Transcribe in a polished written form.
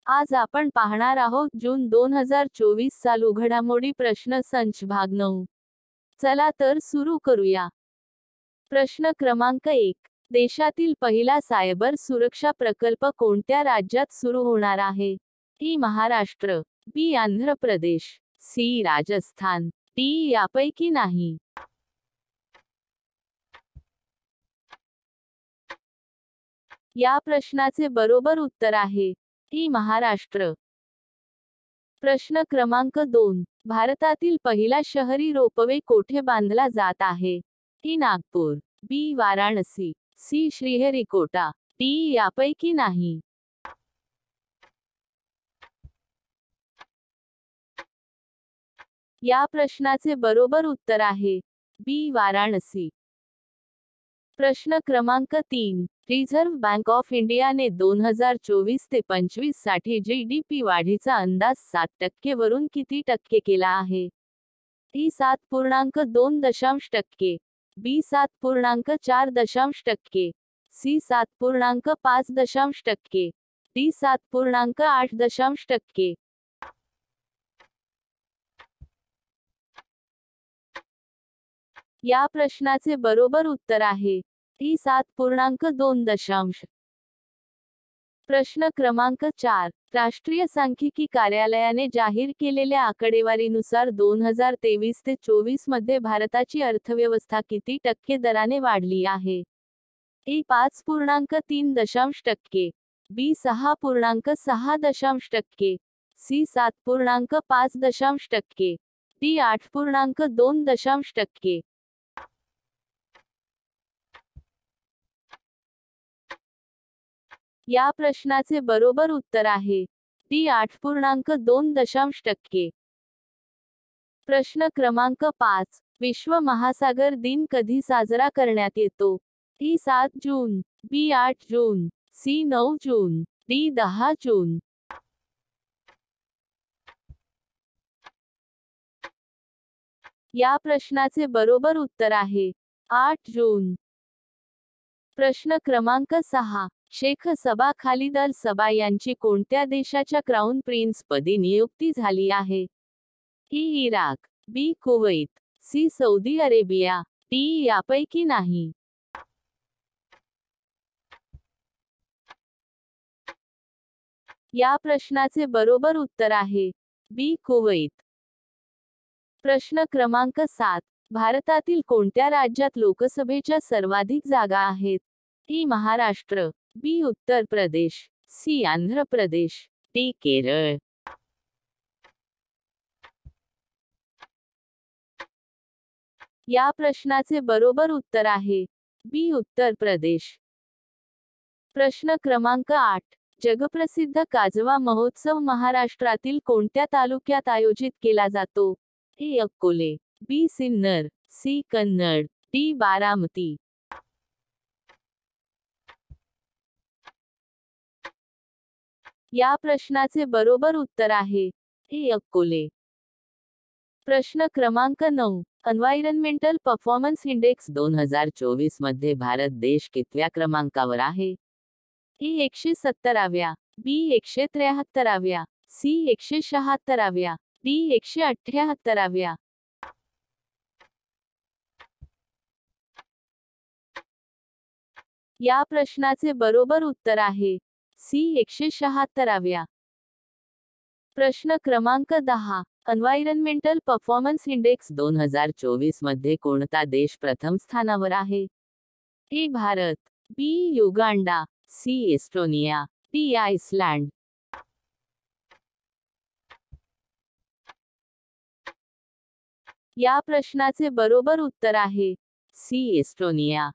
आज आपण पाहणार आहोत जून 2024 चालू घडामोडी प्रश्न संच भाग 9. चला तर सुरू करूया. प्रश्न क्रमांक 1. देशातील पहिला सायबर सुरक्षा प्रकल्प कोणत्या राज्यात सुरू होणार आहे? इ. महाराष्ट्र, बी. आंध्र प्रदेश, सी. राजस्थान, डी. यापैकी नाही. या प्रश्नाचे बरोबर उत्तर आहे इ. महाराष्ट्र. प्रश्न क्रमांक 2. भारतातील पहिला शहरी रोपवे कोठे बांधला जात आहे? इ. नागपूर, बी. वाराणसी, सी. श्रीहरिकोटा, डी. यापैकी नाही. या प्रश्नाचे बरोबर उत्तर आहे बी. वाराणसी. प्रश्न क्रमांक 3. रिझर्व्ह बँक ऑफ इंडियाने 2024 ते 25 साठी जीडीपी वाढीचा अंदाज 7% वरून किती टक्के केला आहे? इ. 7.2%, बी. 7.4%, सी. 7.5%, डी. 7.8%. या प्रश्नाचे बरोबर उत्तर आहे इ. 7.2%. प्रश्न क्रमांक 4. राष्ट्रीय सांख्यिकी कार्यालयाने जाहीर केलेल्या आकडेवारीनुसार 2023 ते 24 मध्ये भारताची अर्थव्यवस्था किती टक्के दराने वाढली आहे? इ. 5.3%, बी. 6.6%, सी. 7.5%, डी. 8.2%. या प्रश्नाचे बरोबर उत्तर आहे डी. 8.2%. प्रश्न क्रमांक 5. विश्व महासागर दिन कधी साजरा करण्यात येतो? इ. 7 जून, बी. 8 जून, सी. 9 जून, डी. 10 जून. या प्रश्नाचे बरोबर उत्तर आहे 8 जून. प्रश्न क्रमांक 6. शेख सबा खालिद अल सबा यांची कोणत्या देशाच्या क्राऊन प्रिन्स पदी नियुक्ती झाली आहे? A. Iraq, B. Kuwait, C. Saudi Arabia, D. यापैकी नाही. या प्रश्नाचे बरोबर उत्तर आहे बी. कुवैत. प्रश्न क्रमांक 7. भारतातील कोणत्या राज्यात लोकसभेच्या सर्वाधिक जागा आहेत? इ. महाराष्ट्र, बी. उत्तर प्रदेश, सी. आंध्र प्रदेश, डी. केरळ. या प्रश्नाचे बरोबर उत्तर आहे बी. उत्तर प्रदेश. प्रश्न क्रमांक 8. जगप्रसिद्ध काजवा महोत्सव महाराष्ट्रातील कोणत्या तालुक्यात आयोजित केला जातो? इ. अक्कोले, बी. सिन्नर, सी. कन्नड, डी. बारामती. या प्रश्नाचे बरोबर उत्तर आहे इ. अक्कोले. प्रश्न क्रमांक 9. एन्व्हायरमेंटल परफॉर्मन्स इंडेक्स 2024 मध्ये भारत देश कितव्या क्रमांकावर आहे? इ. 170व्या, बी. 173व्या, सी. 176व्या, डी. 178व्या. या प्रश्नाचे बरोबर उत्तर आहे सी. 176व्या. प्रश्न क्रमांक 10. एन्व्हायरमेंटल परफॉर्मन्स इंडेक्स 2024 मध्ये कोणता देश प्रथम स्थानावर आहे? A. Bharat, B. Uganda, C. Estonia, D. Iceland. या प्रश्नाचे बरोबर उत्तर आहे सी. एस्टोनिया.